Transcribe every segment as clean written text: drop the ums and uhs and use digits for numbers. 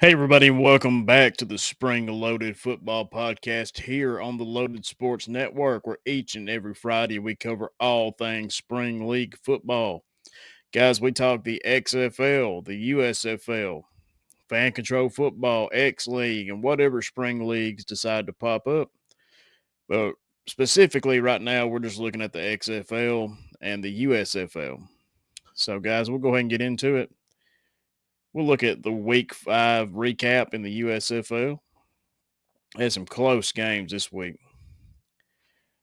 Hey, everybody, and welcome back to the Spring Loaded Football Podcast here on the Loaded Sports Network, where each and every Friday we cover all things Spring League football. Guys, we talk the XFL, the USFL, fan control football, X League, and whatever spring leagues decide to pop up. But specifically, right now, we're just looking at the XFL and the USFL. So, guys, we'll go ahead and get into it. We'll look at the Week 5 recap in the USFL. Had some close games this week.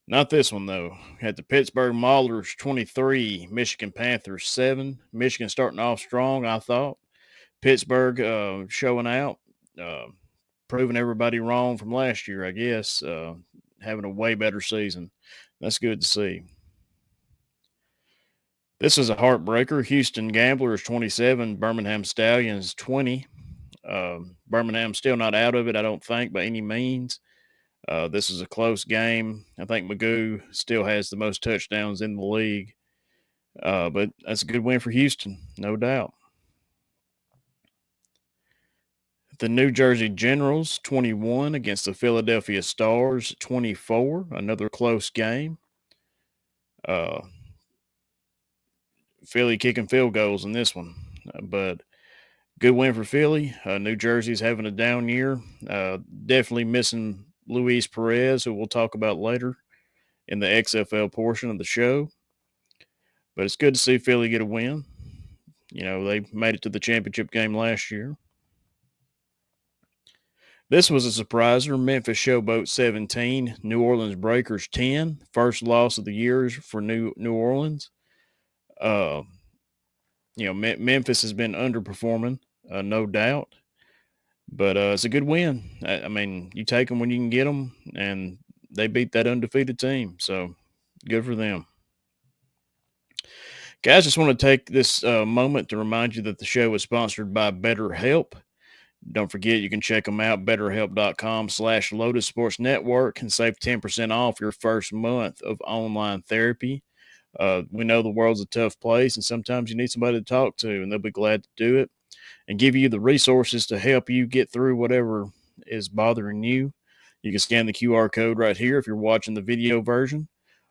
Not this one, though. Had the Pittsburgh Maulers 23, Michigan Panthers 7. Michigan starting off strong, I thought. Pittsburgh showing out, uh, proving everybody wrong from last year, I guess. Having a way better season. That's good to see. This is a heartbreaker. Houston Gamblers 27, Birmingham Stallions 20. Birmingham still not out of it, I don't think, by any means. This is a close game. I think Magoo still has the most touchdowns in the league. But that's a good win for Houston, no doubt. The New Jersey Generals 21 against the Philadelphia Stars 24. Another close game. Philly kicking field goals in this one. But good win for Philly. New Jersey's having a down year. Definitely missing Luis Perez, who we'll talk about later in the XFL portion of the show. But it's good to see Philly get a win. You know, they made it to the championship game last year. This was a surpriser. Memphis Showboat 17, New Orleans Breakers 10. First loss of the year for New Orleans. Uh, Memphis has been underperforming, no doubt. But it's a good win. I mean, you take them when you can get them, and they beat that undefeated team. So good for them. Guys, just want to take this moment to remind you that the show is sponsored by BetterHelp. Don't forget, you can check them out, betterhelp.com/Lotus Sports Network, and save 10% off your first month of online therapy. We know the world's a tough place, and sometimes you need somebody to talk to, and they'll be glad to do it and give you the resources to help you get through whatever is bothering you. You can scan the QR code right here if you're watching the video version.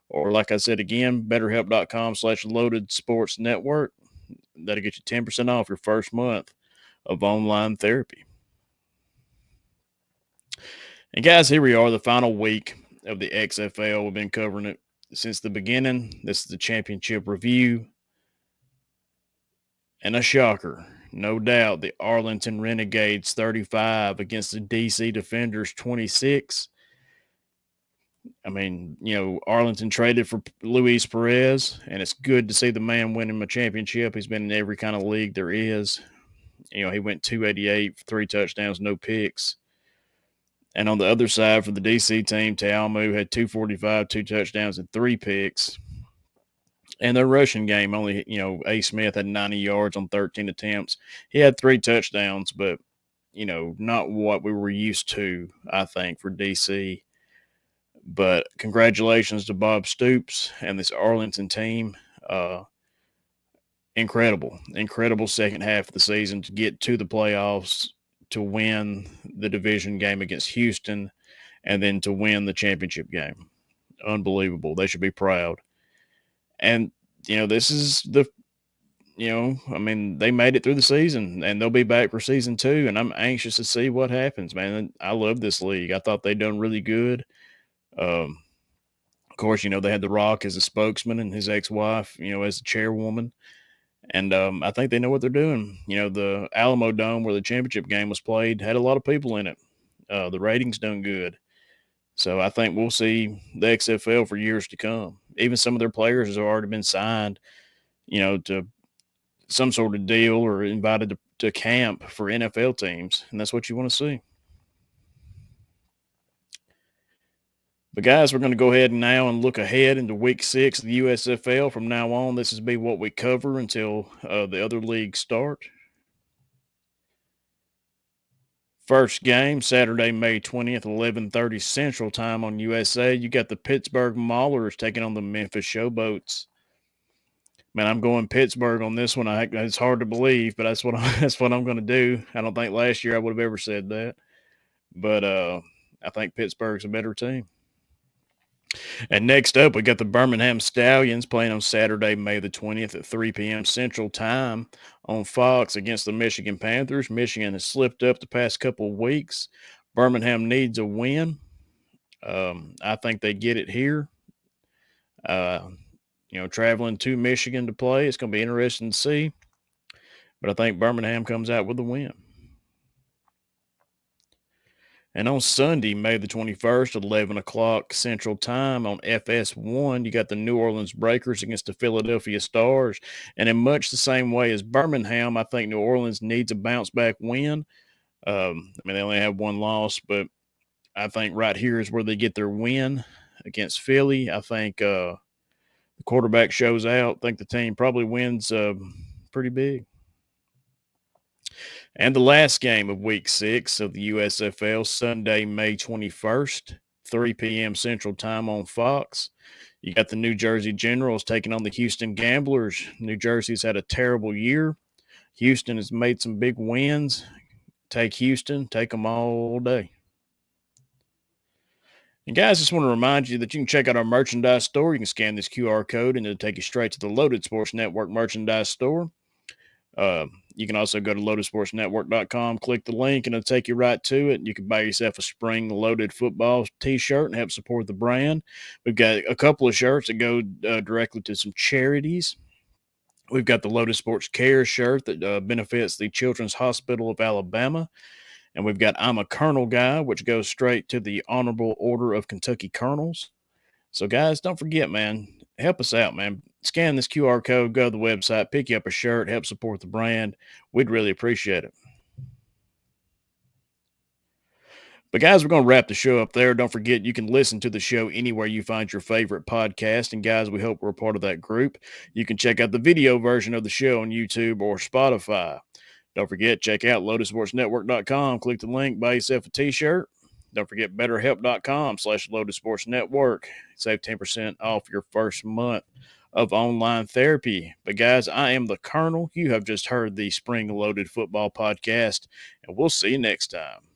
Or, like I said again, betterhelp.com/Loaded Sports Network. That'll get you 10% off your first month of online therapy. And guys, here we are, the final week of the XFL. We've been covering it since the beginning. This is the championship review. And a shocker, no doubt, the Arlington Renegades 35 against the DC Defenders 26. I mean, Arlington traded for Luis Perez, and it's good to see the man winning a championship. He's been in every kind of league there is. He went 288, 3 touchdowns, no picks. And on the other side for the DC team, Tealmu had 245, 2 touchdowns, and 3 picks. And their rushing game only, A. Smith had 90 yards on 13 attempts. He had 3 touchdowns, but, not what we were used to, I think, for DC. But congratulations to Bob Stoops and this Arlington team. Incredible second half of the season to get to the playoffs, to win the division game against Houston, and then to win the championship game. Unbelievable. They should be proud. And, this is they made it through the season, and they'll be back for season 2, and I'm anxious to see what happens, man. I love this league. I thought they'd done really good. Of course, they had The Rock as a spokesman and his ex-wife, as the chairwoman. And I think they know what they're doing. The Alamo Dome where the championship game was played had a lot of people in it. The ratings done good. So I think we'll see the XFL for years to come. Even some of their players have already been signed, to some sort of deal or invited to camp for NFL teams. And that's what you want to see. But guys, we're going to go ahead now and look ahead into Week 6 of the USFL. From now on, this is be what we cover until the other leagues start. First game, Saturday, May 20th, 11:30 Central Time on USA. You got the Pittsburgh Maulers taking on the Memphis Showboats. Man, I'm going Pittsburgh on this one. It's hard to believe, but that's what that's what I'm going to do. I don't think last year I would have ever said that, but I think Pittsburgh's a better team. And next up, we got the Birmingham Stallions playing on Saturday, May the 20th at 3 p.m. Central Time on Fox against the Michigan Panthers. Michigan has slipped up the past couple of weeks. Birmingham needs a win. I think they get it here. Uh, traveling to Michigan to play, it's going to be interesting to see. But I think Birmingham comes out with a win. And on Sunday, May the 21st at 11 o'clock Central Time on FS1, you got the New Orleans Breakers against the Philadelphia Stars. And in much the same way as Birmingham, I think New Orleans needs a bounce-back win. They only have one loss, but I think right here is where they get their win against Philly. I think the quarterback shows out. I think the team probably wins pretty big. And the last game of Week 6 of the USFL, Sunday, May 21st, 3 p.m. Central Time on Fox. You got the New Jersey Generals taking on the Houston Gamblers. New Jersey's had a terrible year. Houston has made some big wins. Take Houston, take them all day. And guys, just want to remind you that you can check out our merchandise store. You can scan this QR code and it'll take you straight to the Loaded Sports Network merchandise store. You can also go to loadedsportsnetwork.com, click the link, and it'll take you right to it. You can buy yourself a spring loaded football t-shirt and help support the brand. We've got a couple of shirts that go directly to some charities. We've got the Loaded Sports Care shirt that benefits the Children's Hospital of Alabama. And we've got I'm a Colonel guy, which goes straight to the Honorable Order of Kentucky Colonels. So, guys, don't forget, man, help us out, man. Scan this QR code, go to the website, pick you up a shirt, help support the brand. We'd really appreciate it. But, guys, we're going to wrap the show up there. Don't forget, you can listen to the show anywhere you find your favorite podcast. And, guys, we hope we're a part of that group. You can check out the video version of the show on YouTube or Spotify. Don't forget, check out loadedsportsnetwork.com. Click the link, buy yourself a t-shirt. Don't forget betterhelp.com/loadedsportsnetwork. Save 10% off your first month of online therapy. But guys, I am the Colonel. You have just heard the Spring Loaded Football Podcast, and we'll see you next time.